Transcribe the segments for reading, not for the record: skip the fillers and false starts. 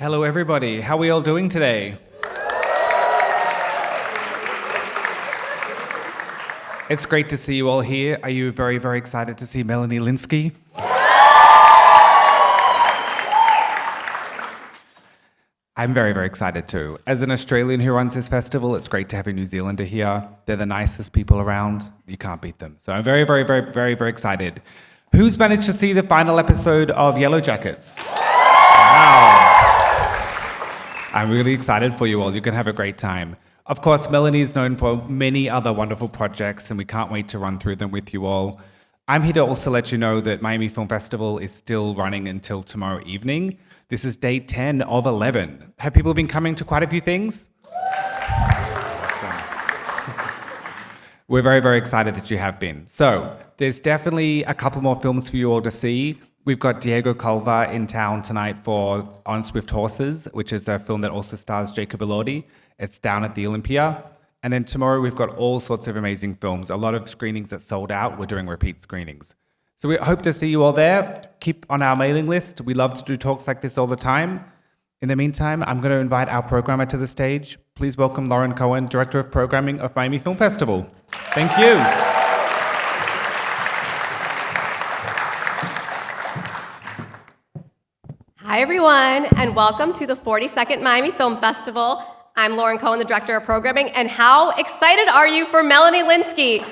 Hello, everybody. How are we all doing today? It's great to see you all here. Are you very, very excited to see Melanie Lynskey? I'm very, very excited too. As an Australian who runs this festival, it's great to have a New Zealander here. They're the nicest people around. You can't beat them. So I'm very, very, very, very, very excited. Who's managed to see the final episode of Yellowjackets? Wow. I'm really excited for you all. You can have a great time. Of course, Melanie is known for many other wonderful projects, and we can't wait to run through them with you all. I'm here to also let you know that Miami Film Festival is still running until tomorrow evening. This is day 10 of 11. Have people been coming to quite a few things? Awesome. We're very, very excited that you have been. So there's definitely a couple more films for you all to see. We've got Diego Calva in town tonight for On Swift Horses, which is a film that also stars Jacob Elordi. It's down at the Olympia. And then tomorrow we've got all sorts of amazing films. A lot of screenings that sold out. We're doing repeat screenings. So we hope to see you all there. Keep on our mailing list. We love to do talks like this all the time. In the meantime, I'm going to invite our programmer to the stage. Please welcome Lauren Cohen, Director of Programming of Miami Film Festival. Thank you. Hi, everyone, and welcome to the 42nd Miami Film Festival. I'm Lauren Cohen, the Director of Programming, and how excited are you for Melanie Lynskey?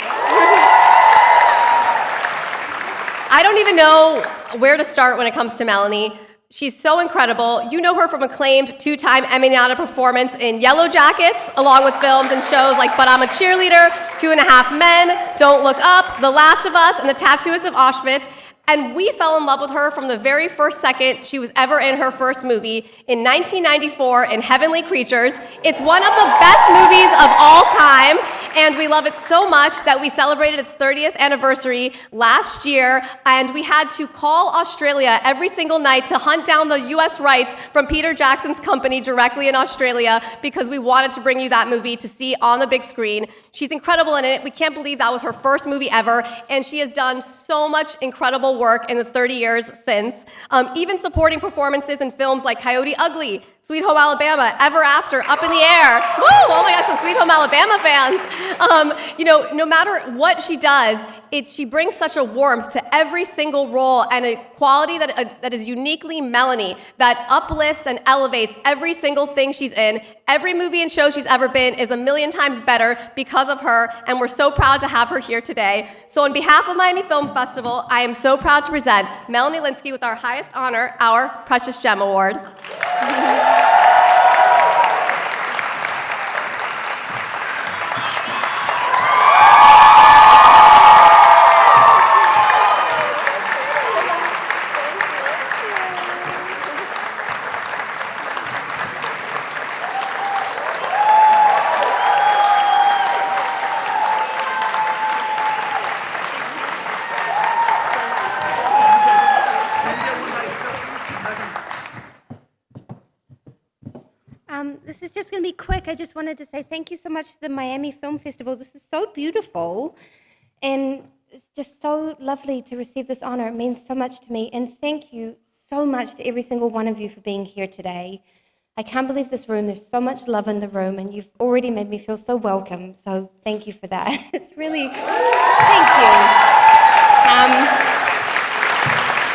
I don't even know where to start when it comes to Melanie. She's so incredible. You know her from acclaimed two-time Emmy-nominated performance in Yellowjackets, along with films and shows like But I'm a Cheerleader, 2.5 Men, Don't Look Up, The Last of Us, and The Tattooist of Auschwitz. And we fell in love with her from the very first second she was ever in her first movie in 1994 in Heavenly Creatures. It's one of the best movies of all time, and we love it so much that we celebrated its 30th anniversary last year, and we had to call Australia every single night to hunt down the US rights from Peter Jackson's company directly in Australia because we wanted to bring you that movie to see on the big screen. She's incredible in it. We can't believe that was her first movie ever, and she has done so much incredible work in the 30 years since, even supporting performances in films like Coyote Ugly, Sweet Home Alabama, Ever After, Up in the Air. Woo! Oh my God, some Sweet Home Alabama fans. No matter what she does, she brings such a warmth to every single role and a quality that is uniquely Melanie, that uplifts and elevates every single thing she's in. Every movie and show she's ever been is a million times better because of her, and we're so proud to have her here today. So on behalf of Miami Film Festival, I am so proud to present Melanie Lynskey with our highest honor, our Precious Gem Award. This is just going to be quick. I just wanted to say thank you so much to the Miami Film Festival. This is so beautiful, and it's just so lovely to receive this honor. It means so much to me, and thank you so much to every single one of you for being here today. I can't believe this room. There's so much love in the room, and you've already made me feel so welcome, so thank you for that. It's really, thank you.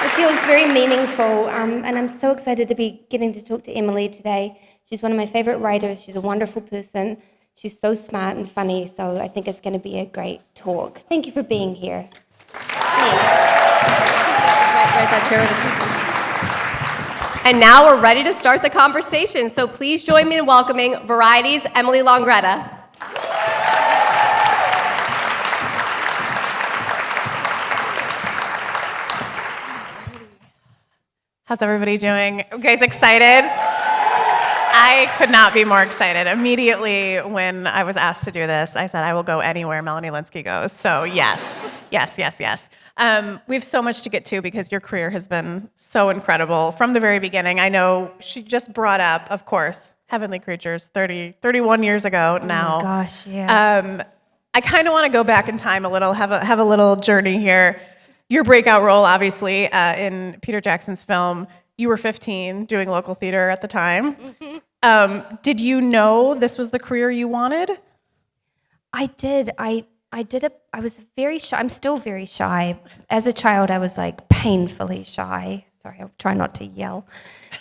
It feels very meaningful, and I'm so excited to be getting to talk to Emily today. She's one of my favorite writers. She's a wonderful person. She's so smart and funny, so I think it's going to be a great talk. Thank you for being here. Thanks. Where's that chair? And now we're ready to start the conversation, so please join me in welcoming Variety's Emily Longretta. How's everybody doing? You guys excited? I could not be more excited. Immediately when I was asked to do this, I said I will go anywhere Melanie Lynskey goes. So yes. We have so much to get to because your career has been so incredible from the very beginning. I know she just brought up, of course, Heavenly Creatures 31 years ago now. Oh my gosh, yeah. I kind of want to go back in time a little, have a little journey here. Your breakout role, obviously, in Peter Jackson's film, You were 15 doing local theater at the time. Did you know this was the career you wanted? I did. I was very shy. I'm still very shy. As a child, I was like painfully shy. Sorry, I'll try not to yell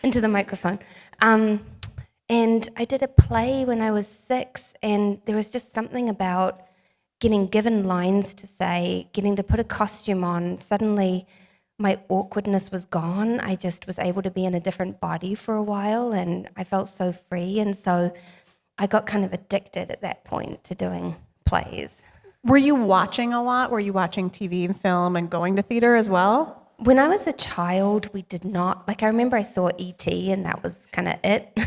into the microphone. And I did a play when I was 6, and there was just something about getting given lines to say, getting to put a costume on. Suddenly, my awkwardness was gone. I just was able to be in a different body for a while, and I felt so free. And so I got kind of addicted at that point to doing plays. Were you watching a lot? Were you watching TV and film and going to theater as well? When I was a child, we did not, like I remember I saw E.T. and that was kind of it.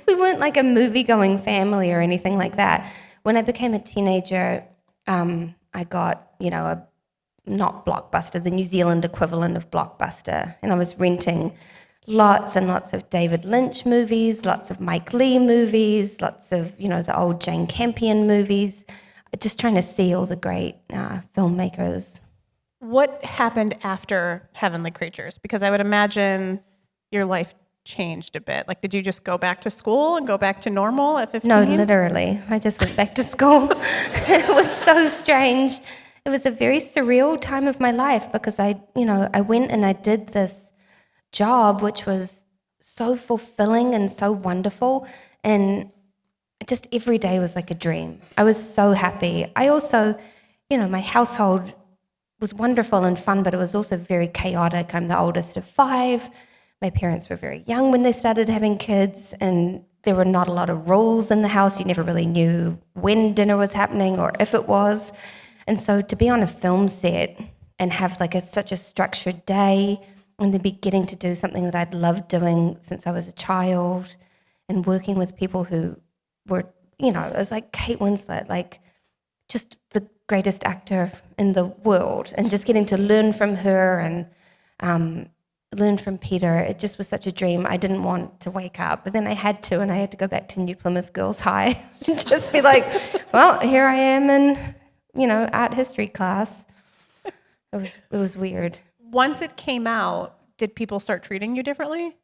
we weren't like a movie-going family or anything like that. When I became a teenager, I got, not Blockbuster, the New Zealand equivalent of Blockbuster, and I was renting lots and lots of David Lynch movies, lots of Mike Leigh movies, lots of, the old Jane Campion movies, just trying to see all the great filmmakers. What happened after Heavenly Creatures? Because I would imagine your life changed a bit. Like, did you just go back to school and go back to normal at 15? No, literally. I just went back to school. It was so strange. It was a very surreal time of my life because I went and I did this job which was so fulfilling and so wonderful, and just every day was like a dream. I was so happy. I also, my household was wonderful and fun, but it was also very chaotic. I'm the oldest of 5. My parents were very young when they started having kids, and there were not a lot of rules in the house. You never really knew when dinner was happening or if it was. And so to be on a film set and have like such a structured day, and then be getting to do something that I'd loved doing since I was a child, and working with people who were, it was like Kate Winslet, like just the greatest actor in the world, and just getting to learn from her and learn from Peter. It just was such a dream. I didn't want to wake up, but then I had to, and I had to go back to New Plymouth Girls High and just be like, well, here I am in, art history class. It was weird. Once it came out, did people start treating you differently?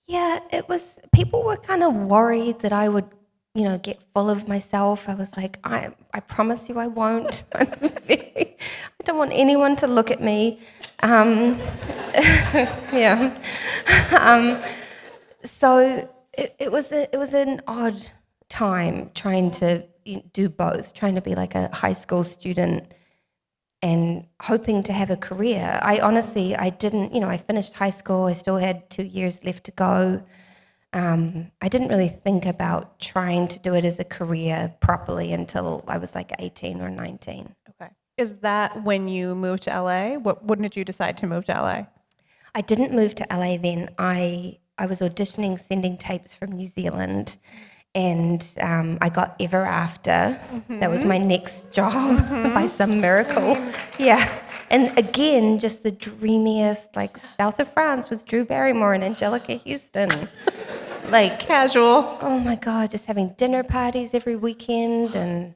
Yeah, it was, people were kind of worried that I would, get full of myself. I was like, I promise you I won't. I don't want anyone to look at me. Yeah. So it was an odd time trying to do both, trying to be like a high school student and hoping to have a career. I didn't, I finished high school, I still had 2 years left to go. I didn't really think about trying to do it as a career properly until I was like 18 or 19. Okay. Is that when you moved to LA? When did you decide to move to LA? I didn't move to LA then. I was auditioning, sending tapes from New Zealand, and I got Ever After. Mm-hmm. That was my next job by some miracle. Yeah. And again, just the dreamiest, like south of France with Drew Barrymore and Angelica Houston. Like casual. Oh my God, just having dinner parties every weekend and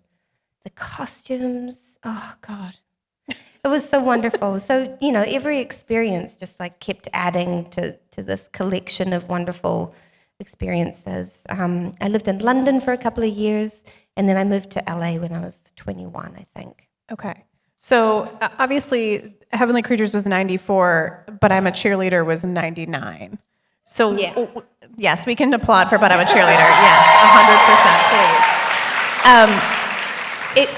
the costumes. Oh God. It was so wonderful. So, every experience just like kept adding to this collection of wonderful experiences. I lived in London for a couple of years, and then I moved to LA when I was 21, I think. Okay. So obviously Heavenly Creatures was 94, But I'm a Cheerleader was 99. So yeah. Yes, we can applaud for But I'm a Cheerleader. Yes, 100%, please.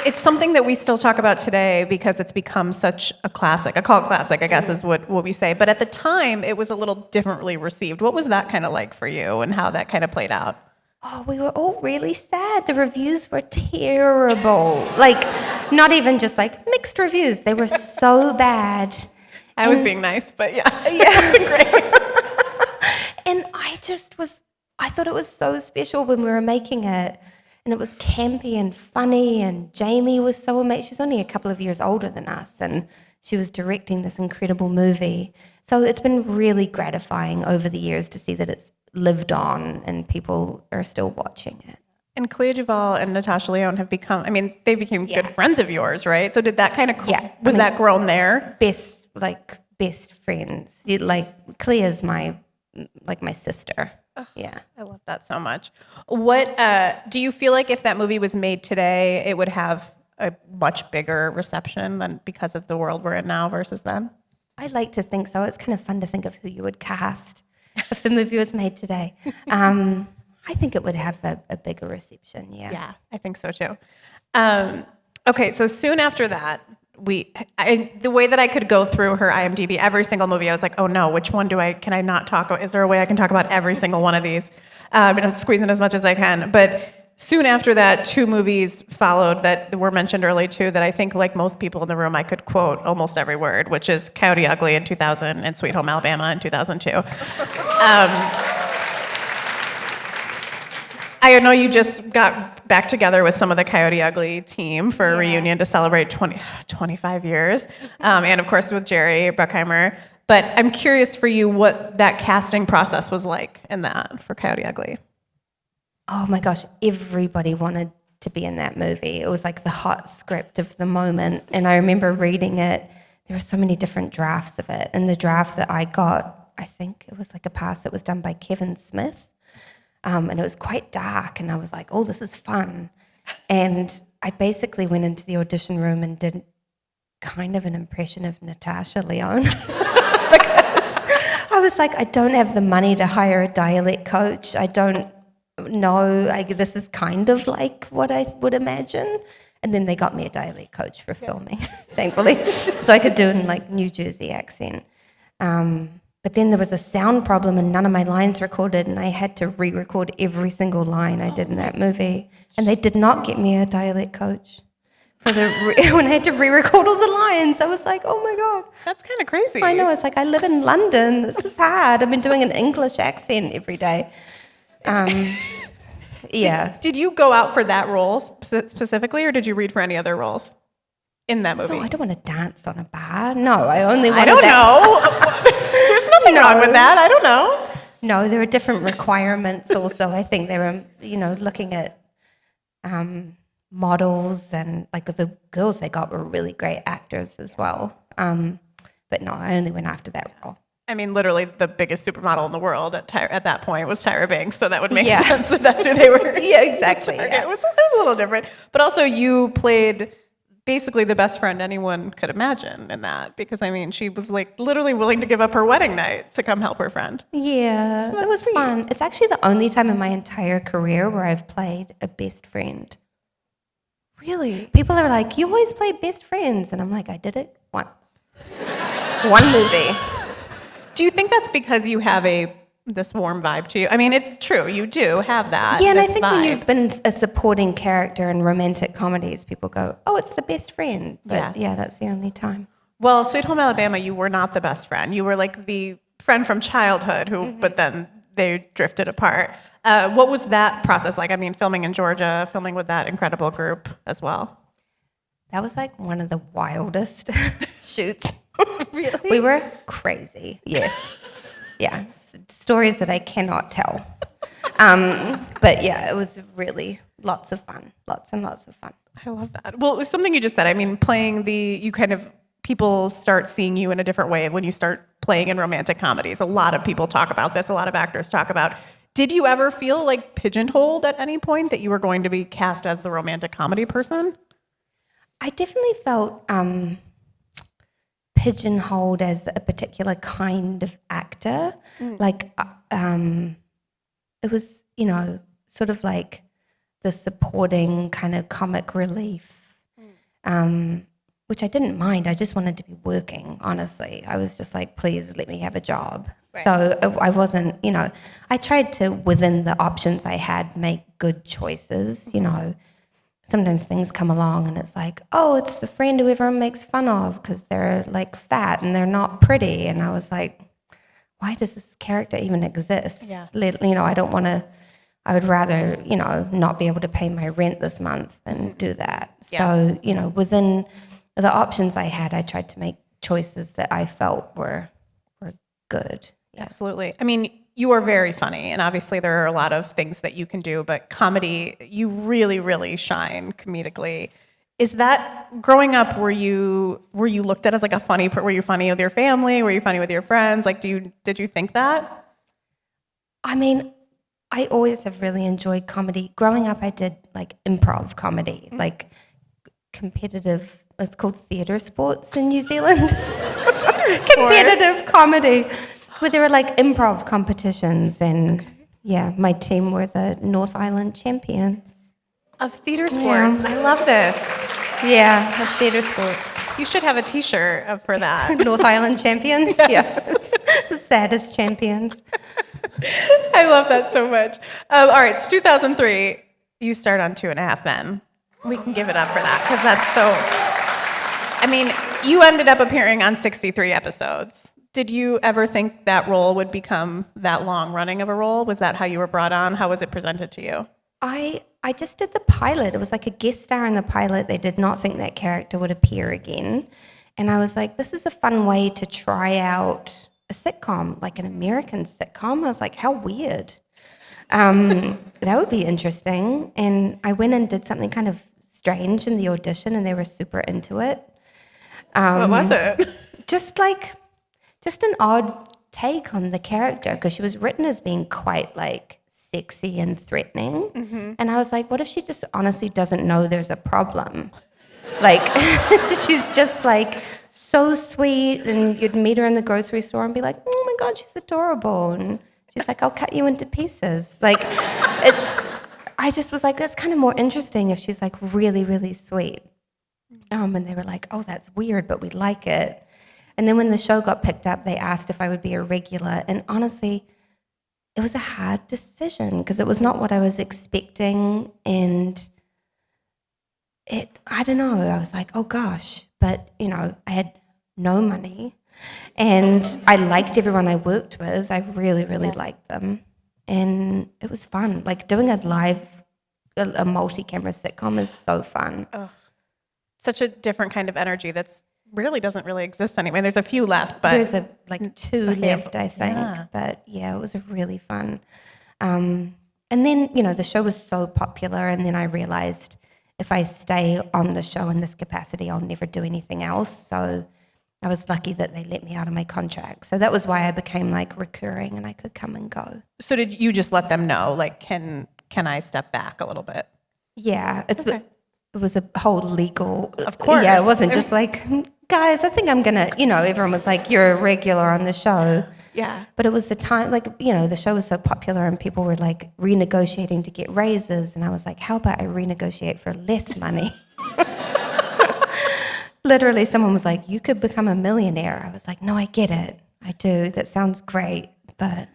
It's something that we still talk about today because it's become such a classic, a cult classic, I guess is what we say. But at the time, it was a little differently received. What was that kind of like for you and how that kind of played out? Oh, we were all really sad. The reviews were terrible. Like, not even just like mixed reviews. They were so bad. I was being nice, but yes, yeah. It was great. And I thought it was so special when we were making it. And it was campy and funny, and Jamie was so amazing. She was only a couple of years older than us, and she was directing this incredible movie. So it's been really gratifying over the years to see that it's lived on and people are still watching it. And Clea Duvall and Natasha Lyonne have they became good friends of yours, right? So did that kind of, was that grown there? Best, like, best friends. Like Clea's my sister. Yeah. I love that so much. What do you feel like if that movie was made today, it would have a much bigger reception than because of the world we're in now versus then? I like to think so. It's kind of fun to think of who you would cast if the movie was made today. I think it would have a bigger reception, yeah. Yeah, I think so too. Okay, so soon after that, the way that I could go through her IMDb, every single movie, I was like, oh no, which one can I not talk about? Is there a way I can talk about every single one of these? I'm squeezing as much as I can. But soon after that, 2 movies followed that were mentioned early too, that I think, like most people in the room, I could quote almost every word, which is Coyote Ugly in 2000 and Sweet Home Alabama in 2002. I know you just got back together with some of the Coyote Ugly team for a reunion to celebrate 25 years, and of course with Jerry Bruckheimer. But I'm curious for you what that casting process was like in that for Coyote Ugly. Oh my gosh, everybody wanted to be in that movie. It was like the hot script of the moment. And I remember reading it. There were so many different drafts of it. And the draft that I got, I think it was like a pass that was done by Kevin Smith. And it was quite dark. And I was like, oh, this is fun. And I basically went into the audition room and did kind of an impression of Natasha Lyonne. Because I was like, I don't have the money to hire a dialect coach. I don't know, this is kind of like what I would imagine. And then they got me a dialect coach for filming, thankfully, so I could do it in like New Jersey accent. But then there was a sound problem and none of my lines recorded, and I had to re-record every single line I did in that movie. And they did not get me a dialect coach when I had to re-record all the lines. I was like, oh my God. That's kind of crazy. I know, it's like, I live in London. This is hard. I've been doing an English accent every day. Yeah. Did you go out for that role specifically, or did you read for any other roles in that movie? No, I don't want to dance on a bar. No, I only want I don't know. There's nothing wrong with that. I don't know. No, there are different requirements also. I think they were, looking at models, and like the girls they got were really great actors as well. But no, I only went after that role. I mean, literally the biggest supermodel in the world at that point was Tyra Banks, so that would make sense that that's who they were. Yeah, exactly. Yeah. It was a little different. But also you played basically the best friend anyone could imagine in that, because, I mean, she was like literally willing to give up her wedding night to come help her friend. Yeah, So it was sweet. fun. It's actually the only time in my entire career where I've played a best friend. Really? People are like, you always play best friends. And I'm like, I did it once. One movie. Do you think that's because you have this warm vibe to you? I mean, it's true. You do have that. Yeah, and I this think when vibe. you've been a supporting character in romantic comedies, people go, oh, it's the best friend. But yeah, that's the only time. Well, Sweet Home Alabama, you were not the best friend. You were like the friend from childhood but then they drifted apart. What was that process like? I mean, filming in Georgia, filming with that incredible group as well. That was like one of the wildest shoots. Really? We were crazy. Yes. Yeah. Stories that I cannot tell. But yeah, it was really lots of fun. Lots and lots of fun. I love that. Well, it was something you just said. I mean, people start seeing you in a different way when you start playing in romantic comedies. A lot of people talk about this. A lot of actors talk about. Did you ever feel like pigeonholed at any point that you were going to be cast as the romantic comedy person? I definitely felt pigeonholed as a particular kind of actor. Like, it was, sort of like the supporting kind of comic relief, which I didn't mind. I just wanted to be working, honestly. I was just like, please let me have a job. Right. So I wasn't, I tried to, within the options I had, make good choices, Sometimes things come along and it's like, oh, it's the friend who everyone makes fun of because they're like fat and they're not pretty. And I was like, why does this character even exist? Yeah. I don't want to, I would rather, not be able to pay my rent this month than do that. Yeah. So, within the options I had, I tried to make choices that I felt were good. Yeah. Absolutely. I mean, you are very funny, and obviously there are a lot of things that you can do, but comedy, you really, really shine comedically. Is that growing up? Were you looked at as like a funny? Were you funny with your family? Were you funny with your friends? Like, did you think that? I mean, I always have really enjoyed comedy. Growing up, I did like improv comedy, like competitive, it's called theatre sports in New Zealand. Competitive comedy, where there were like improv competitions. And yeah, my team were the North Island champions. Of theater sports. Yeah. I love this. Yeah, of theatre sports. You should have a T-shirt for that. North Island champions, yes. The saddest champions. I love that so much. All right, it's 2003. You start on 2.5 Men. We can give it up for that because that's so. I mean, you ended up appearing on 63 episodes. Did you ever think that role would become that long running of a role? Was that how you were brought on? How was it presented to you? I just did the pilot. It was like a guest star in the pilot. They did not think that character would appear again. And I was like, this is a fun way to try out a sitcom, like an American sitcom. I was like, how weird. That would be interesting. And I went and did something kind of strange in the audition, and they were super into it. What was it? Just an odd take on the character, because she was written as being quite like sexy and threatening. Mm-hmm. And I was like, what if she just honestly doesn't know there's a problem? Like, she's just like so sweet, and you'd meet her in the grocery store and be like, oh my God, she's adorable. And she's like, I'll cut you into pieces. Like, I just was like, that's kind of more interesting if she's like really, really sweet. And they were like, oh, that's weird, but we like it. And then when the show got picked up, they asked if I would be a regular. And honestly, it was a hard decision because it was not what I was expecting. And I don't know, I was like, oh gosh. But, I had no money. And I liked everyone I worked with. I really, really liked them. And it was fun. Like doing a multi-camera sitcom is so fun. Oh, such a different kind of energy that's really doesn't really exist anymore. There's a few left, but there's two left, I think. Yeah. But yeah, it was really fun. And then, the show was so popular, and then I realized if I stay on the show in this capacity, I'll never do anything else. So I was lucky that they let me out of my contract. So that was why I became like recurring, and I could come and go. So did you just let them know, like, can I step back a little bit? Yeah, it was a whole legal. Of course. Yeah, it wasn't just like, guys, I think I'm gonna. Everyone was like, you're a regular on the show. Yeah. But it was the time, the show was so popular and people were like renegotiating to get raises. And I was like, how about I renegotiate for less money? Literally, someone was like, you could become a millionaire. I was like, no, I get it. I do. That sounds great. But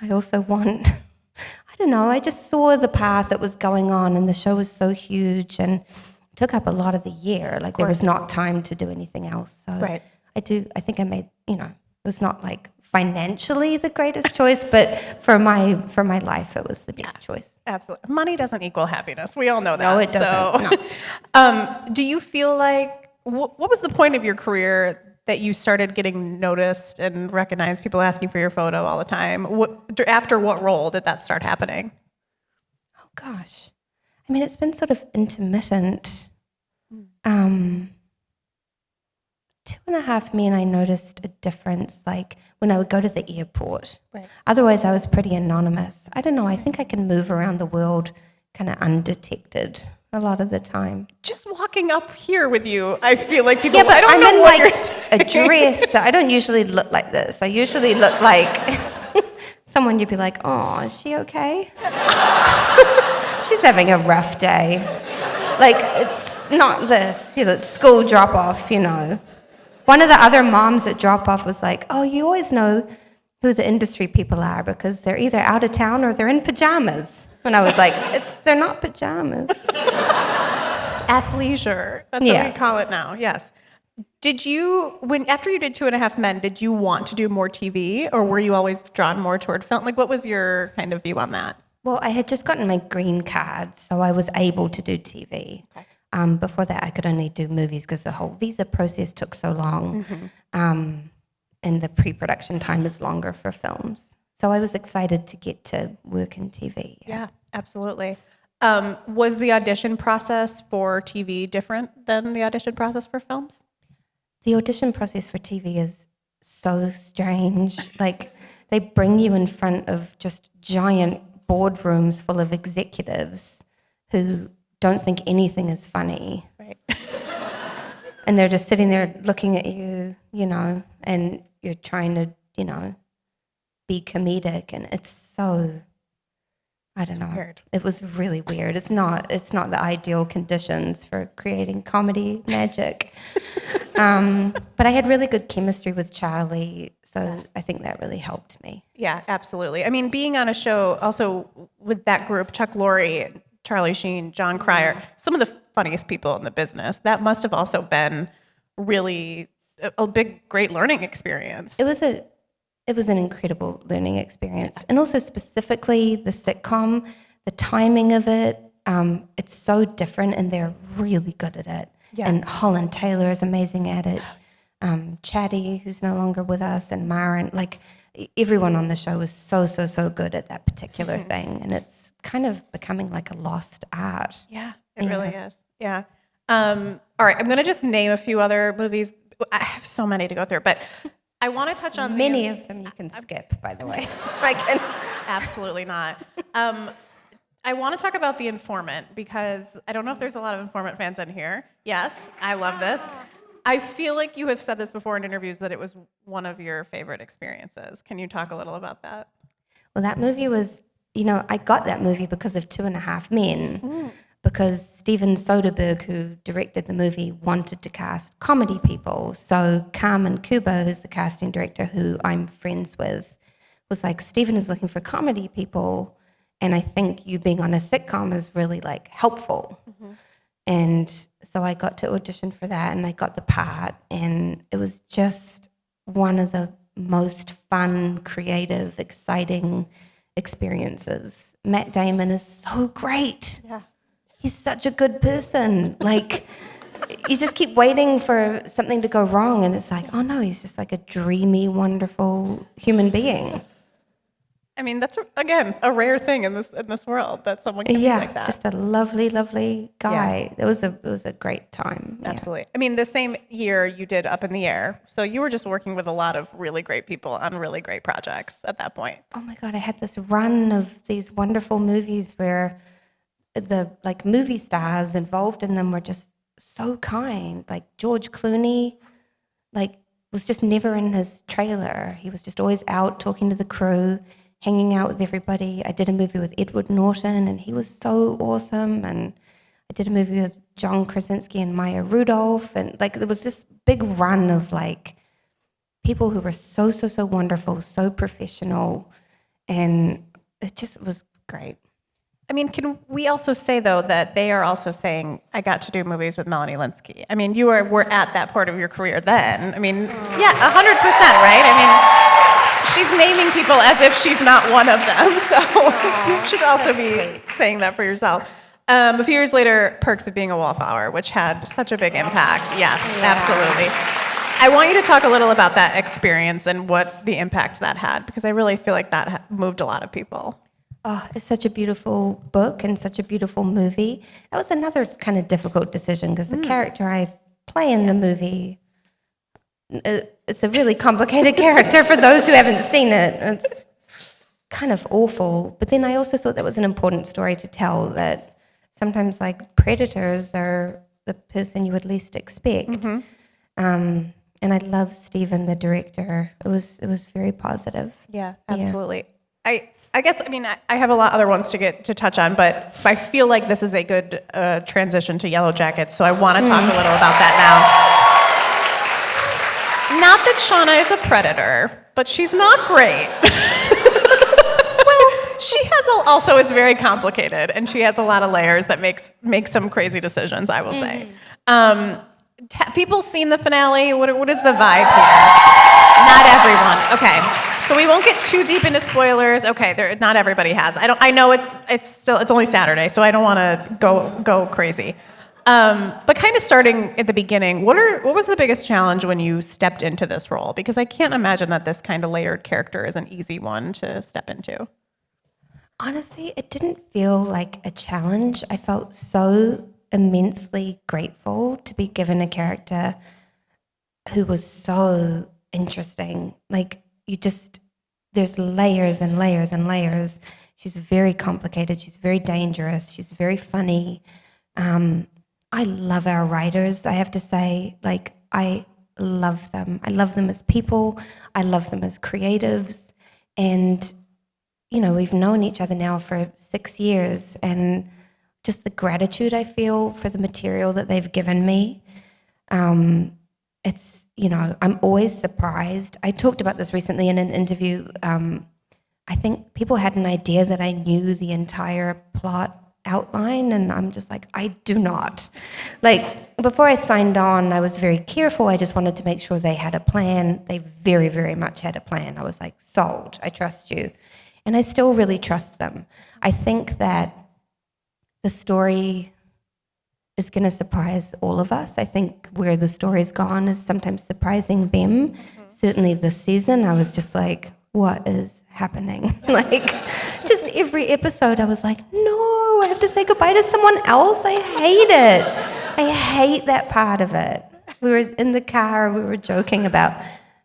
I also want, I don't know, I just saw the path that was going on, and the show was so huge and took up a lot of the year. Like, there was not time to do anything else. So right. I think I made, it was not like financially the greatest choice, but for my life, it was the best choice. Absolutely. Money doesn't equal happiness. We all know that. No, it doesn't. No. Do you feel like, what was the point of your career that you started getting noticed and recognized, people asking for your photo all the time? After what role did that start happening? Oh, gosh. I mean, it's been sort of intermittent. 2.5 Men, I noticed a difference, like when I would go to the airport. Right. Otherwise, I was pretty anonymous. I don't know, I think I can move around the world kind of undetected a lot of the time. Just walking up here with you, I feel like people, but I don't I'm know in what like you're a dress. So I don't usually look like this. I usually look like someone you'd be like, oh, is she okay? She's having a rough day. Like, it's not this, it's school drop-off, One of the other moms at drop-off was like, oh, you always know who the industry people are because they're either out of town or they're in pajamas. And I was like, they're not pajamas. Athleisure. That's what we call it now, yes. Did you, after you did 2.5 Men, did you want to do more TV, or were you always drawn more toward film? Like, what was your kind of view on that? Well, I had just gotten my green card, so I was able to do TV. Okay. Before that, I could only do movies because the whole visa process took so long, and the pre-production time is longer for films. So I was excited to get to work in TV. Yeah, absolutely. Was the audition process for TV different than the audition process for films? The audition process for TV is so strange. Like, they bring you in front of just giant boardrooms full of executives who don't think anything is funny. Right. And they're just sitting there looking at you, and you're trying to, be comedic. And it's so, I don't know. Weird. It was really weird. It's not the ideal conditions for creating comedy magic. But I had really good chemistry with Charlie, so I think that really helped me. Yeah, absolutely. I mean, being on a show also with that group, Chuck Lorre, Charlie Sheen, John Cryer, some of the funniest people in the business, that must have also been really a big, great learning experience. It was an incredible learning experience. And also specifically the sitcom, the timing of it, it's so different and they're really good at it. Yeah. And Holland Taylor is amazing at it. Chatty, who's no longer with us, and Maren, like everyone on the show is so good at that particular thing. And it's kind of becoming like a lost art. Yeah, it really is. Yeah. All right, I'm going to just name a few other movies. I have so many to go through, but I want to touch on Many of them you can skip, by the way. I can. Absolutely not. I want to talk about The Informant because I don't know if there's a lot of Informant fans in here. Yes, I love this. I feel like you have said this before in interviews that it was one of your favorite experiences. Can you talk a little about that? Well, that movie was, I got that movie because of 2.5 Men. Because Steven Soderbergh, who directed the movie, wanted to cast comedy people. So Carmen Kubo, who's the casting director who I'm friends with, was like, Steven is looking for comedy people, and I think you being on a sitcom is really like helpful. And so I got to audition for that, and I got the part, and it was just one of the most fun, creative, exciting experiences. Matt Damon is so great. Yeah. He's such a good person. Like, you just keep waiting for something to go wrong, and it's like, oh no, he's just like a dreamy, wonderful human being. I mean, that's again a rare thing in this world that someone can be like that. Just a lovely, lovely guy. It was a great time. Absolutely. Yeah. I mean, the same year you did Up in the Air, so you were just working with a lot of really great people on really great projects at that point. Oh my God, I had this run of these wonderful movies where the movie stars involved in them were just so kind. Like George Clooney, was just never in his trailer. He was just always out talking to the crew, hanging out with everybody. I did a movie with Edward Norton, and he was so awesome. And I did a movie with John Krasinski and Maya Rudolph, and there was this big run of people who were so wonderful, so professional, and it just was great. I mean, can we also say, though, that they are also saying, I got to do movies with Melanie Lynskey. I mean, you were at that part of your career then. I mean, yeah, 100%, right? I mean, she's naming people as if she's not one of them, so you should also be sweet. Saying that for yourself. A few years later, Perks of Being a Wallflower, which had such a big impact. Yes, absolutely. I want you to talk a little about that experience and what the impact that had, because I really feel like that moved a lot of people. Oh, it's such a beautiful book and such a beautiful movie. That was another kind of difficult decision because the character I play in the movie, it's a really complicated character for those who haven't seen it. It's kind of awful. But then I also thought that was an important story to tell, that sometimes predators are the person you would least expect. And I love Steven, the director. It was very positive. Yeah, absolutely. Yeah. I guess, I mean, I have a lot other ones to touch on, but I feel like this is a good transition to Yellowjackets, so I want to talk a little about that now. Not that Shauna is a predator, but she's not great. Well, she also is very complicated, and she has a lot of layers that makes some crazy decisions, I will say. Have people seen the finale? What is the vibe here? Not everyone. Okay. So we won't get too deep into spoilers. Okay, not everybody has. I know it's only Saturday, so I don't want to go crazy. But kind of starting at the beginning, what was the biggest challenge when you stepped into this role? Because I can't imagine that this kind of layered character is an easy one to step into. Honestly, it didn't feel like a challenge. I felt so immensely grateful to be given a character who was so interesting. Like, there's layers and layers and layers. She's very complicated. She's very dangerous. She's very funny. I love our writers, I have to say. Like, I love them. I love them as people. I love them as creatives. And we've known each other now for 6 years, and just the gratitude I feel for the material that they've given me. I'm always surprised. I talked about this recently in an interview. I think people had an idea that I knew the entire plot outline, and I'm just like, I do not. Like, before I signed on, I was very careful. I just wanted to make sure they had a plan. They very, very much had a plan. I was like, sold. I trust you. And I still really trust them. I think that the story is going to surprise all of us. I think where the story's gone is sometimes surprising them. Certainly this season, I was just like, what is happening? Like, just every episode, I was like, no, I have to say goodbye to someone else. I hate it. I hate that part of it. We were in the car, we were joking about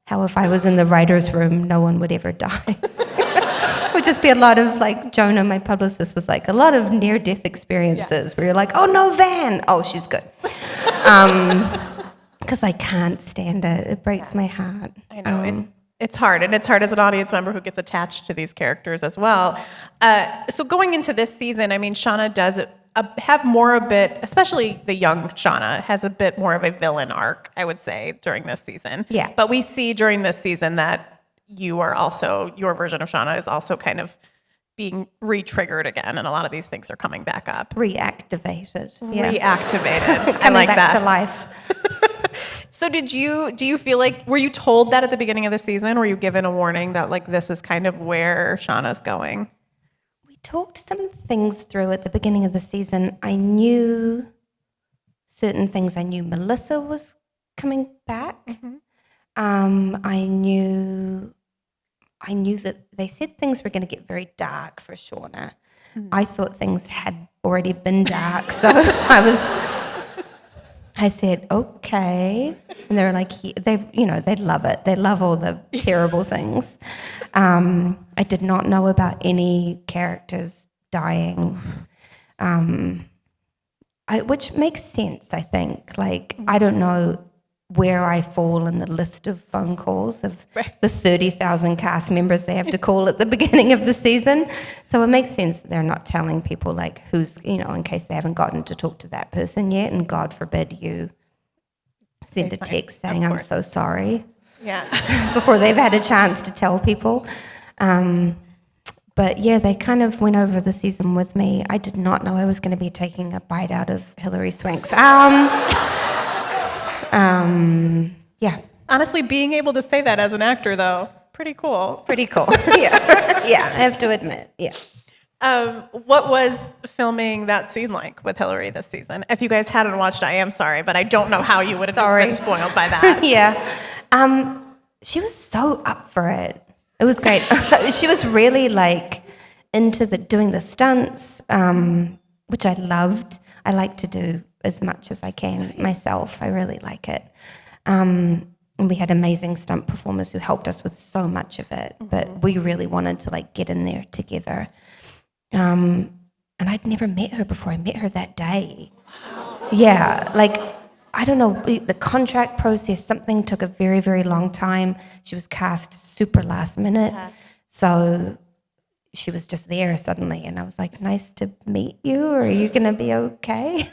how if I was in the writer's room, no one would ever die. Would just be a lot of, like, Jonah, my publicist, was like, a lot of near-death experiences where you're like, oh, no, Van. Oh, she's good. Because I can't stand it. It breaks my heart. I know. It's hard, and it's hard as an audience member who gets attached to these characters as well. So going into this season, I mean, Shauna does have more a bit, especially the young Shauna, has a bit more of a villain arc, I would say, during this season. Yeah. But we see during this season that your version of Shauna is also kind of being re-triggered again, and a lot of these things are coming back up. Reactivated. Yeah. Reactivated. I Coming like back that. to life. So do you feel like, were you told that at the beginning of the season? Were you given a warning that, like, this is kind of where Shauna's going? We talked some things through at the beginning of the season. I knew certain things. I knew Melissa was coming back. I knew that they said things were going to get very dark for Shauna. I thought things had already been dark, so I said, okay. And they were like, they'd love it. They love all the terrible things. I did not know about any characters dying, which makes sense, I think. Like, I don't know where I fall in the list of phone calls of the 30,000 cast members they have to call at the beginning of the season. So it makes sense that they're not telling people, like, who's, in case they haven't gotten to talk to that person yet. And God forbid you send a text saying, I'm so sorry. Yeah. Before they've had a chance to tell people. But yeah, they kind of went over the season with me. I did not know I was going to be taking a bite out of Hilary Swank's yeah. Honestly, being able to say that as an actor, though, pretty cool. Pretty cool. Yeah. Yeah, I have to admit. Yeah. What was filming that scene like with Hilary this season? If you guys hadn't watched, I am sorry, but I don't know how you would have been spoiled by that. Yeah. She was so up for it. It was great. She was really, like, into doing the stunts, which I loved. I like to do as much as I can myself. I really like it. And we had amazing stunt performers who helped us with so much of it, but we really wanted to, like, get in there together. And I'd never met her before. I met her that day. Wow. Yeah, like, I don't know, the contract process, something took a very, very long time. She was cast super last minute. So she was just there suddenly, and I was like, nice to meet you. Are you going to be okay?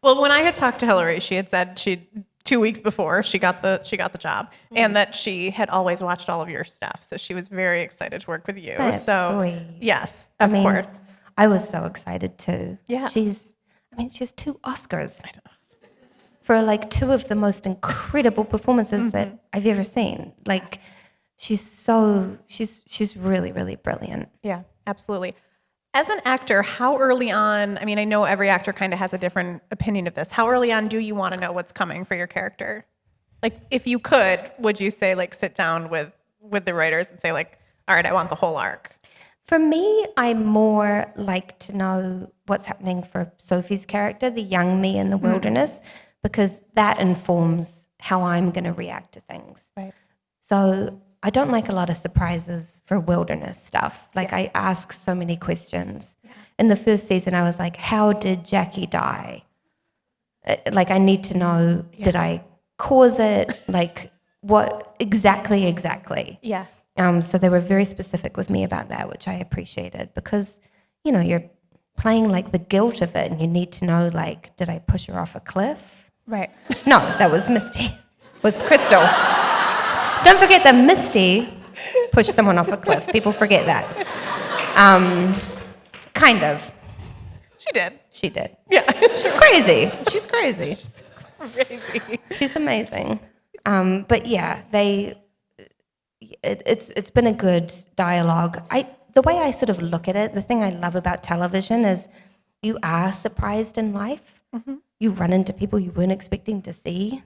Well, when I had talked to Hilary, she had said 2 weeks before she got the job, and that she had always watched all of your stuff. So she was very excited to work with you. That's sweet. Yes, of course. I was so excited too. Yeah. She has 2 Oscars. I know. For, like, 2 of the most incredible performances that I've ever seen. Like, she's really, really brilliant. Yeah, absolutely. As an actor, how early on, I mean, I know every actor kind of has a different opinion of this. How early on do you want to know what's coming for your character? Like, if you could, would you say, like, sit down with the writers and say, like, all right, I want the whole arc? For me, I more like to know what's happening for Sophie's character, the young me in the wilderness, because that informs how I'm going to react to things. Right. So I don't like a lot of surprises for wilderness stuff. Like I ask so many questions. In the first season, I was like, how did Jackie die? Like I need to know, did I cause it? Like what exactly? Yeah. So they were very specific with me about that, which I appreciated because, you know, you're playing like the guilt of it and you need to know like, did I push her off a cliff? Right. No, that was Misty with Crystal. Don't forget that Misty pushed someone off a cliff. People forget that. Kind of. She did. She did. Yeah. She's crazy. She's crazy. Crazy. She's amazing. But yeah, it's been a good dialogue. The way I sort of look at it, the thing I love about television is you are surprised in life. Mm-hmm. You run into people you weren't expecting to see.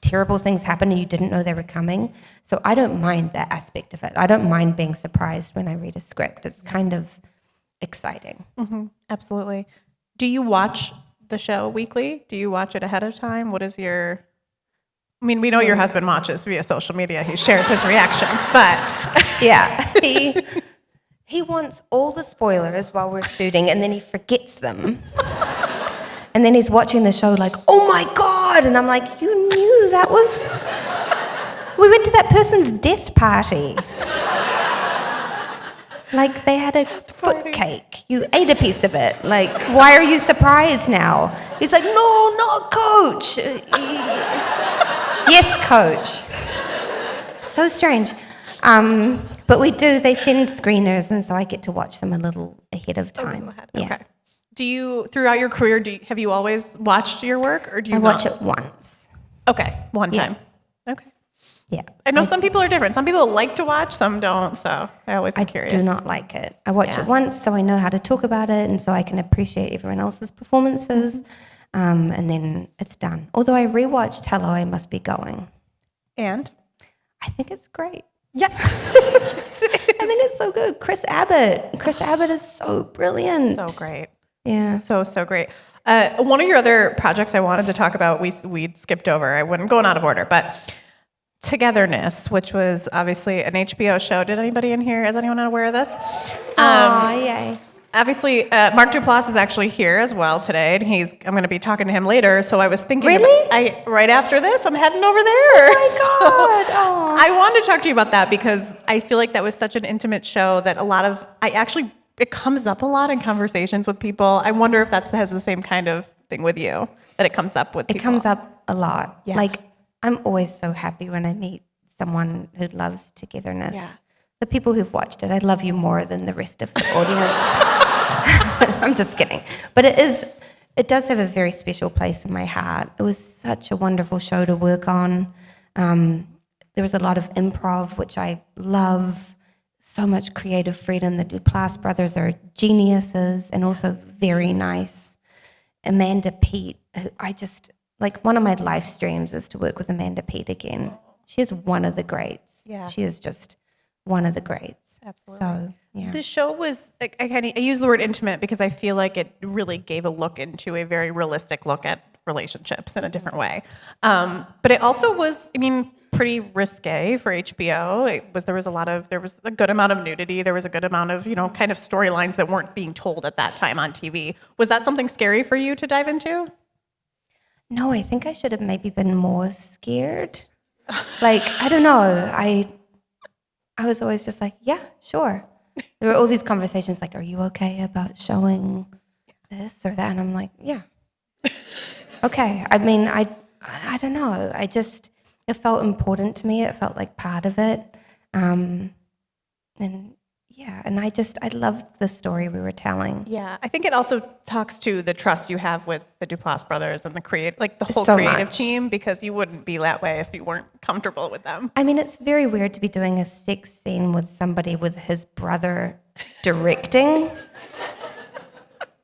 Terrible things happen and you didn't know they were coming. So I don't mind that aspect of it. I don't mind being surprised when I read a script. It's kind of exciting. Mm-hmm. Absolutely. Do you watch the show weekly? Do you watch it ahead of time? What is your... I mean, we know your husband watches via social media. He shares his reactions, but... Yeah. He wants all the spoilers while we're shooting and then he forgets them. And then he's watching the show like, oh my God. And I'm like, you knew that was... We went to that person's death party. Like they had a foot cake. You ate a piece of it. Like, why are you surprised now? He's like, no, not Coach. Yes, Coach. So strange. But they send screeners and so I get to watch them a little ahead of time. Yeah. Okay. Do you, throughout your career, have you always watched your work, or do you? I watch it once. Okay, one time. Okay. Yeah. I know some people are different. Some people like to watch, some don't. So I always am curious. I do not like it. I watch it once so I know how to talk about it and so I can appreciate everyone else's performances, and then it's done. Although I rewatched Hello, I Must Be Going. And? I think it's great. Yeah. I think it's so good. Chris Abbott is so brilliant. So great. Yeah. So great. One of your other projects I wanted to talk about, we skipped over. I wasn't going out of order, but Togetherness, which was obviously an HBO show. Is anyone aware of this? Yay. Obviously, Mark Duplass is actually here as well today, and I'm going to be talking to him later. So I was thinking, really? Right after this, I'm heading over there. Oh my God! I wanted to talk to you about that because I feel like that was such an intimate show that it comes up a lot in conversations with people. I wonder if that has the same kind of thing with you, that it comes up with people. It comes up a lot. Yeah. Like, I'm always so happy when I meet someone who loves Togetherness. Yeah. The people who've watched it, I love you more than the rest of the audience. I'm just kidding. But it does have a very special place in my heart. It was such a wonderful show to work on. There was a lot of improv, which I love. So much creative freedom. The Duplass brothers are geniuses and also very nice. Amanda Peet, who one of my life streams is to work with Amanda Peet again. She is one of the greats. Yeah. She is just one of the greats. Absolutely. So, yeah. The show was, I use the word intimate because I feel like it really gave a look into a very realistic look at relationships in a different way. But it also was, pretty risque for HBO. There was a good amount of nudity. There was a good amount of, kind of storylines that weren't being told at that time on TV. Was that something scary for you to dive into? No, I think I should have maybe been more scared. I don't know. I was always just like, yeah, sure. There were all these conversations like, are you okay about showing this or that? And I'm like, yeah. Okay. I don't know. It felt important to me. It felt like part of it. And I loved the story we were telling. Yeah, I think it also talks to the trust you have with the Duplass brothers and the whole So creative much. team, because you wouldn't be that way if you weren't comfortable with them. It's very weird to be doing a sex scene with somebody with his brother directing.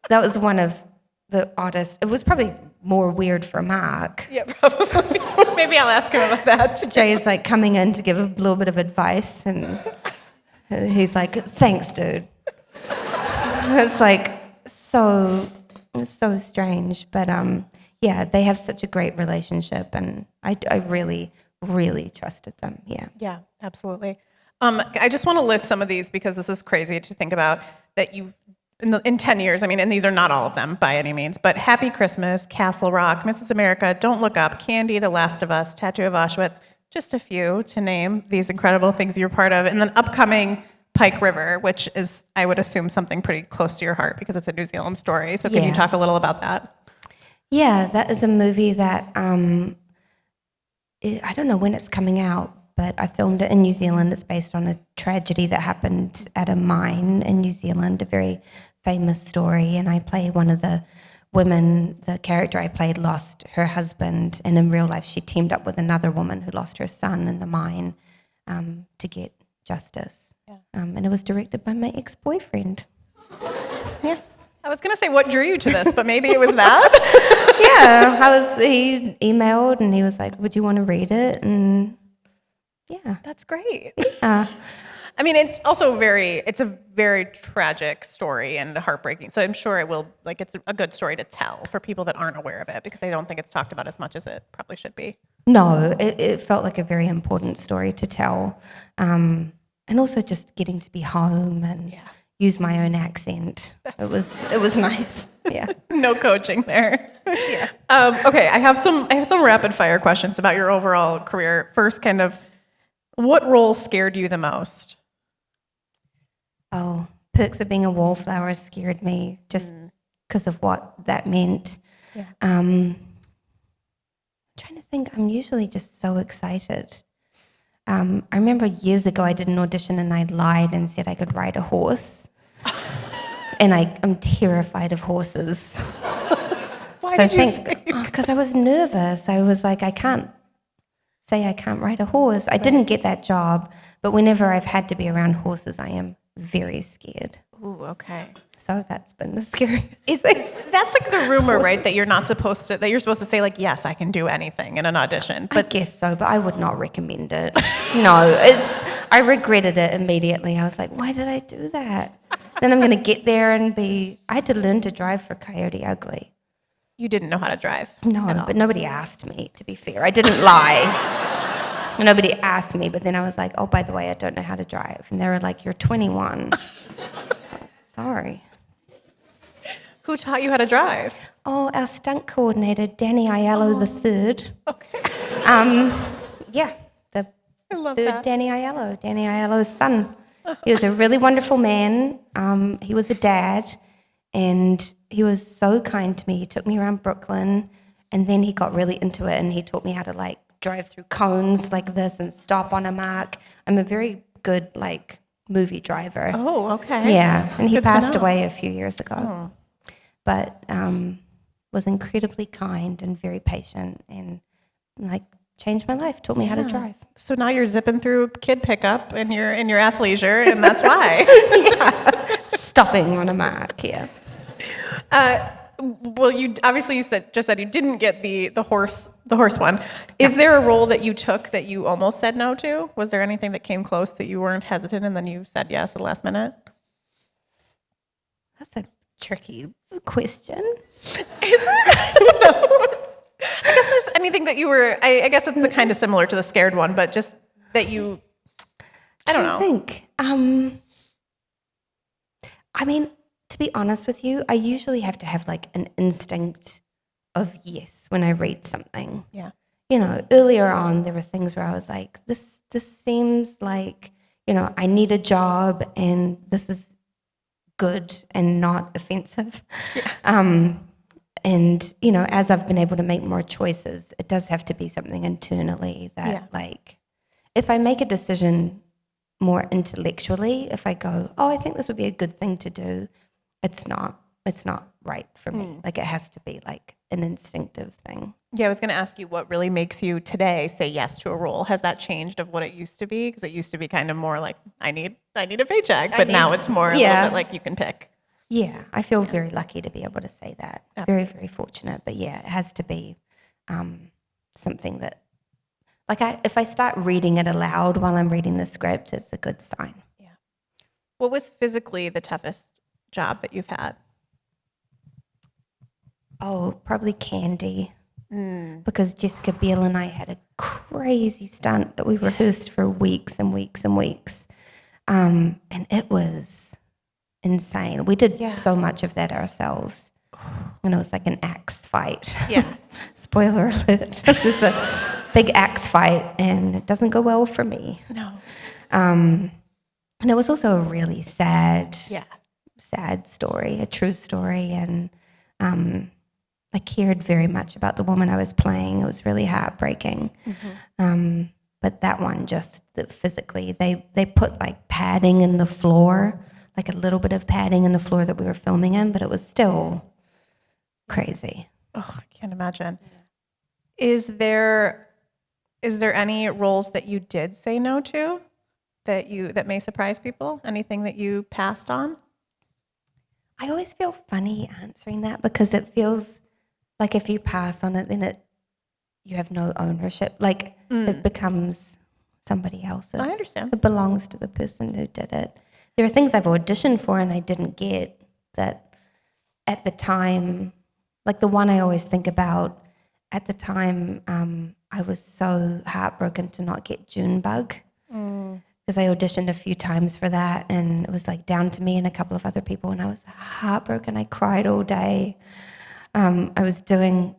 That was one of the oddest. It was probably more weird for Mark. Yeah, probably. Maybe I'll ask him about that. Jay's coming in to give a little bit of advice, and He's like, thanks, dude. It's like so strange, but yeah, they have such a great relationship, and I really, really trusted them. Yeah. Yeah, absolutely. I just want to list some of these because this is crazy to think about that you've in 10 years, I mean, and these are not all of them by any means, but Happy Christmas, Castle Rock, Mrs. America, Don't Look Up, Candy, The Last of Us, Tattoo of Auschwitz, just a few to name these incredible things you're part of. And then upcoming Pike River, which is, I would assume, something pretty close to your heart because it's a New Zealand story. So can you Yeah. talk a little about that? Yeah, that is a movie that I don't know when it's coming out, but I filmed it in New Zealand. It's based on a tragedy that happened at a mine in New Zealand, a very famous story. And I play one of the women. The character I played lost her husband, and in real life she teamed up with another woman who lost her son in the mine to get justice. Yeah. And it was directed by my ex-boyfriend. Yeah. I was going to say, what drew you to this, but maybe it was that? Yeah, he emailed and he was like, would you want to read it? And yeah. That's great. I mean, it's also it's a very tragic story and heartbreaking. So I'm sure it's a good story to tell for people that aren't aware of it because I don't think it's talked about as much as it probably should be. No, it felt like a very important story to tell. And also just getting to be home and use my own accent. It was nice. Yeah. No coaching there. Yeah. Okay, I have some rapid fire questions about your overall career. First, kind of, what role scared you the most? Oh, Perks of Being a Wallflower scared me just because of what that meant. Yeah. I'm trying to think. I'm usually just so excited. I remember years ago I did an audition and I lied and said I could ride a horse. And I'm terrified of horses. Why did you say? Because I was nervous. I was like, I can't say I can't ride a horse. I didn't get that job, but whenever I've had to be around horses, I am very scared. Ooh, okay. So that's been the scariest thing. That's like the rumor, right? That you're supposed to say like, yes, I can do anything in an audition. I guess so, but I would not recommend it. No, I regretted it immediately. I was like, why did I do that? Then I'm going to get there and I had to learn to drive for Coyote Ugly. You didn't know how to drive. No, but nobody asked me, to be fair. I didn't lie. Nobody asked me, but then I was like, oh, by the way, I don't know how to drive. And they were like, you're 21. Sorry. Who taught you how to drive? Oh, our stunt coordinator, Danny Aiello III. Okay. Yeah, the I love third that. Danny Aiello's son. He was a really wonderful man. He was a dad, and he was so kind to me. He took me around Brooklyn, and then he got really into it, and he taught me how to like drive through cones like this and stop on a mark. I'm a very good like movie driver. Oh, okay. Yeah, and he Good to passed know. away a few years ago. Oh. But was incredibly kind and very patient, and like changed my life, taught me how to drive. So now you're zipping through kid pickup in your athleisure, and that's why. Stopping on a mark, yeah. Well, you just said you didn't get the horse one. Is there a role that you took that you almost said no to? Was there anything that came close that you weren't hesitant and then you said yes at the last minute? That's a tricky question. Is it? I don't know. I guess there's anything that you were. I guess it's the kind of similar to the scared one, but just that you. I don't know. I think. I mean, to be honest with you, I usually have to have like an instinct of yes when I read something. Yeah. You know, earlier on there were things where I was like, this seems like, you know, I need a job and this is good and not offensive. Yeah. And, you know, as I've been able to make more choices, it does have to be something internally that like, if I make a decision more intellectually, if I go, oh, I think this would be a good thing to do, it's not right for me. Like it has to be like an instinctive thing. Yeah, I was going to ask you what really makes you today say yes to a role. Has that changed of what it used to be? Because it used to be kind of more like I need a paycheck, but now it's more a little bit like you can pick. Yeah, I feel very lucky to be able to say that. Absolutely. Very, very fortunate. But yeah, it has to be something that, like, if I start reading it aloud while I'm reading the script, it's a good sign. Yeah. What was physically the toughest job that you've had? Oh, probably Candy. Because Jessica Biel and I had a crazy stunt that we rehearsed for weeks and weeks and weeks. And it was insane. We did so much of that ourselves. And it was like an axe fight. Yeah. Spoiler alert. There's a big axe fight, and it doesn't go well for me. No. And it was also a really sad story, a true story. And I cared very much about the woman I was playing. It was really heartbreaking. But that one, just physically, they put like padding in the floor, like a little bit of padding in the floor that we were filming in, but it was still crazy. Oh, I can't imagine. Is there any roles that you did say no to that may surprise people? Anything that you passed on? I always feel funny answering that because it feels like if you pass on it, then you have no ownership. Like it becomes somebody else's. I understand. It belongs to the person who did it. There are things I've auditioned for and I didn't get that at the time, like the one I always think about, at the time I was so heartbroken to not get Junebug because I auditioned a few times for that and it was like down to me and a couple of other people and I was heartbroken. I cried all day. I was doing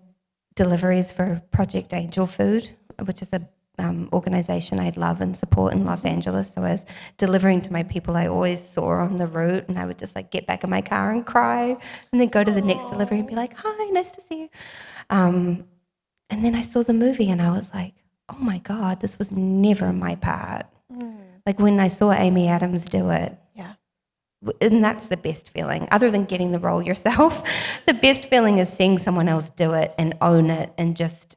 deliveries for Project Angel Food, which is a organization I love and support in Los Angeles. So I was delivering to my people I always saw on the route, and I would just like get back in my car and cry, and then go to the next delivery and be like, "Hi, nice to see you." And then I saw the movie, and I was like, "Oh my God, this was never my part." Like when I saw Amy Adams do it. And that's the best feeling. Other than getting the role yourself, the best feeling is seeing someone else do it and own it and just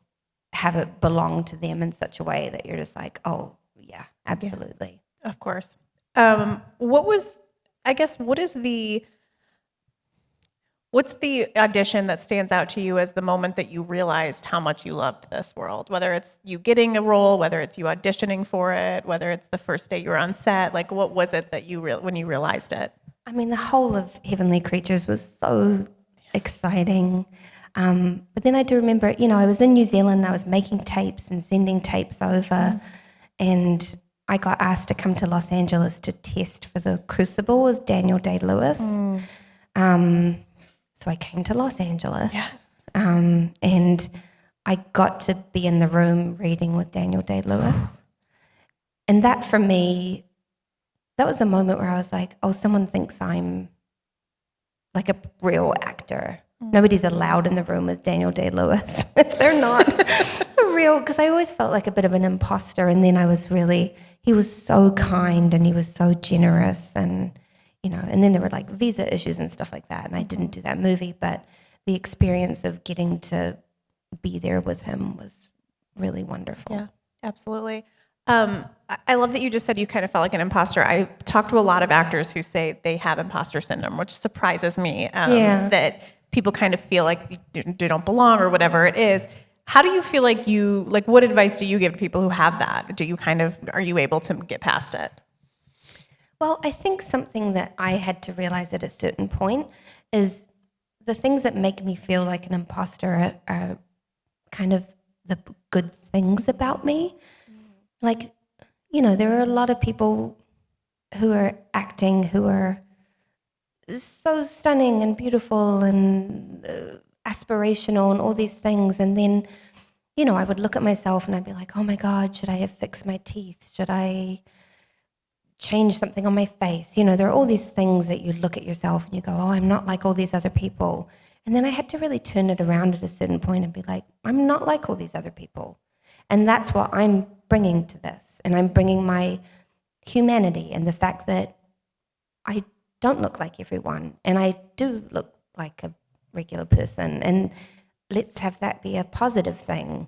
have it belong to them in such a way that you're just like, oh, yeah, absolutely. Yeah, of course. What's the audition that stands out to you as the moment that you realized how much you loved this world? Whether it's you getting a role, whether it's you auditioning for it, whether it's the first day you were on set, like what was it that when you realized it? I mean, the whole of Heavenly Creatures was so exciting. But then I do remember, I was in New Zealand, I was making tapes and sending tapes over, and I got asked to come to Los Angeles to test for the Crucible with Daniel Day-Lewis. So I came to Los Angeles, and I got to be in the room reading with Daniel Day-Lewis. And that for me, that was a moment where I was like, oh, someone thinks I'm like a real actor. Nobody's allowed in the room with Daniel Day-Lewis if they're not real, because I always felt like a bit of an imposter. And then he was so kind and he was so generous and, and then there were like visa issues and stuff like that. And I didn't do that movie, but the experience of getting to be there with him was really wonderful. Yeah, absolutely. I love that you just said you kind of felt like an imposter. I talk to a lot of actors who say they have imposter syndrome, which surprises me, that people kind of feel like they don't belong or whatever it is. How do you feel like what advice do you give to people who have that? Are you able to get past it? Well, I think something that I had to realize at a certain point is the things that make me feel like an imposter are kind of the good things about me. Like, there are a lot of people who are acting who are so stunning and beautiful and aspirational and all these things. And then, I would look at myself and I'd be like, oh my God, should I have fixed my teeth? Should I change something on my face? There are all these things that you look at yourself and you go, oh, I'm not like all these other people. And then I had to really turn it around at a certain point and be like, I'm not like all these other people. And that's what I'm bringing to this. And I'm bringing my humanity and the fact that I don't look like everyone. And I do look like a regular person. And let's have that be a positive thing.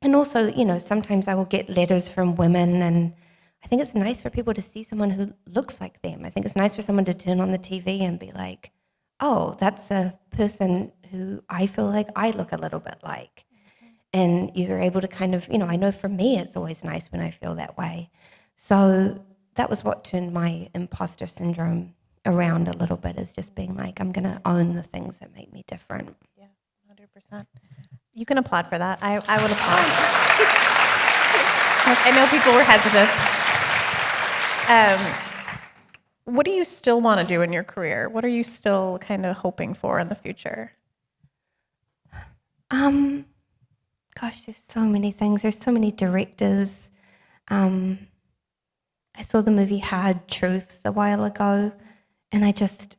And also, sometimes I will get letters from women, and I think it's nice for people to see someone who looks like them. I think it's nice for someone to turn on the TV and be like, oh, that's a person who I feel like I look a little bit like. And you're able to kind of, I know for me it's always nice when I feel that way. So that was what turned my imposter syndrome around a little bit, is just being like, I'm going to own the things that make me different. Yeah, 100%. You can applaud for that. I would applaud. I know people were hesitant. What do you still want to do in your career? What are you still kind of hoping for in the future? Gosh, there's so many things. There's so many directors. I saw the movie Hard Truths a while ago, and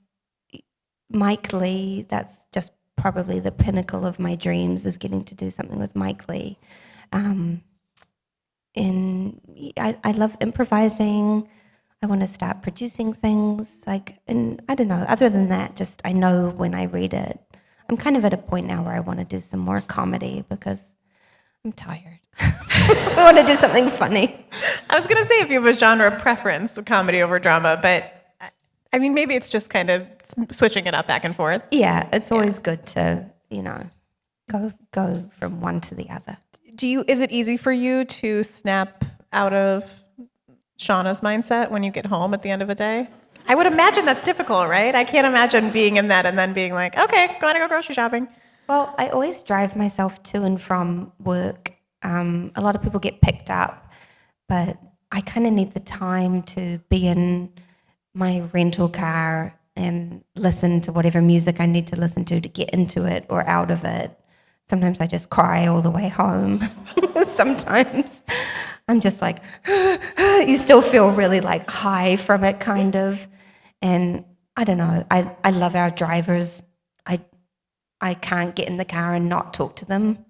Mike Lee, that's just probably the pinnacle of my dreams, is getting to do something with Mike Lee. And I love improvising. I want to start producing things. And I don't know, other than that, just I know when I read it. I'm kind of at a point now where I want to do some more comedy because I'm tired. I want to do something funny. I was going to say if you have a genre preference, comedy over drama, but I mean, maybe it's just kind of switching it up back and forth. Yeah, it's always good to, go from one to the other. Is it easy for you to snap out of Shauna's mindset when you get home at the end of a day? I would imagine that's difficult, right? I can't imagine being in that and then being like, okay, gotta go grocery shopping. Well, I always drive myself to and from work. A lot of people get picked up, but I kind of need the time to be in my rental car and listen to whatever music I need to listen to get into it or out of it. Sometimes I just cry all the way home. Sometimes I'm just like, you still feel really like high from it, kind of. And I don't know, I love our drivers. I can't get in the car and not talk to them.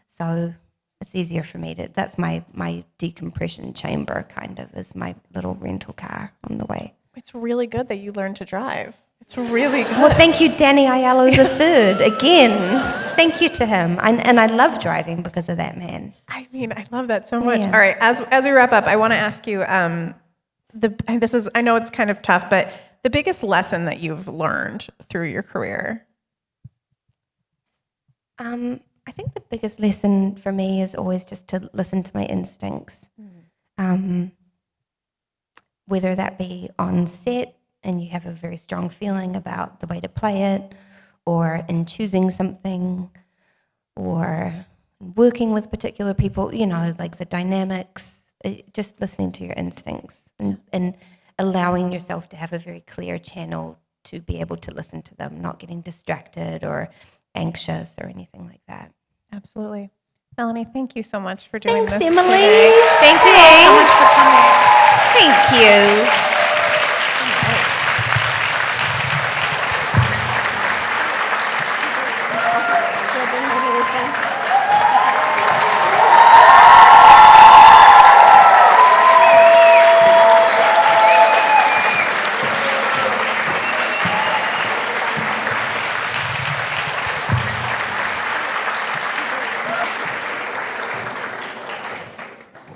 So it's easier for me that's my decompression chamber, kind of, is my little rental car on the way. It's really good that you learned to drive. It's really good. Well, thank you, Danny Aiello III, again. Thank you to him. And I love driving because of that man. I mean, I love that so much. Yeah. All right, as we wrap up, I want to ask you, I know it's kind of tough, but the biggest lesson that you've learned through your career? I think the biggest lesson for me is always just to listen to my instincts. Whether that be on set and you have a very strong feeling about the way to play it, or in choosing something, or working with particular people, like the dynamics, just listening to your instincts and allowing yourself to have a very clear channel to be able to listen to them, not getting distracted or anxious or anything like that. Absolutely. Melanie, thank you so much for doing Thanks, this Emily. today. Thank you all so much for coming. Thank you.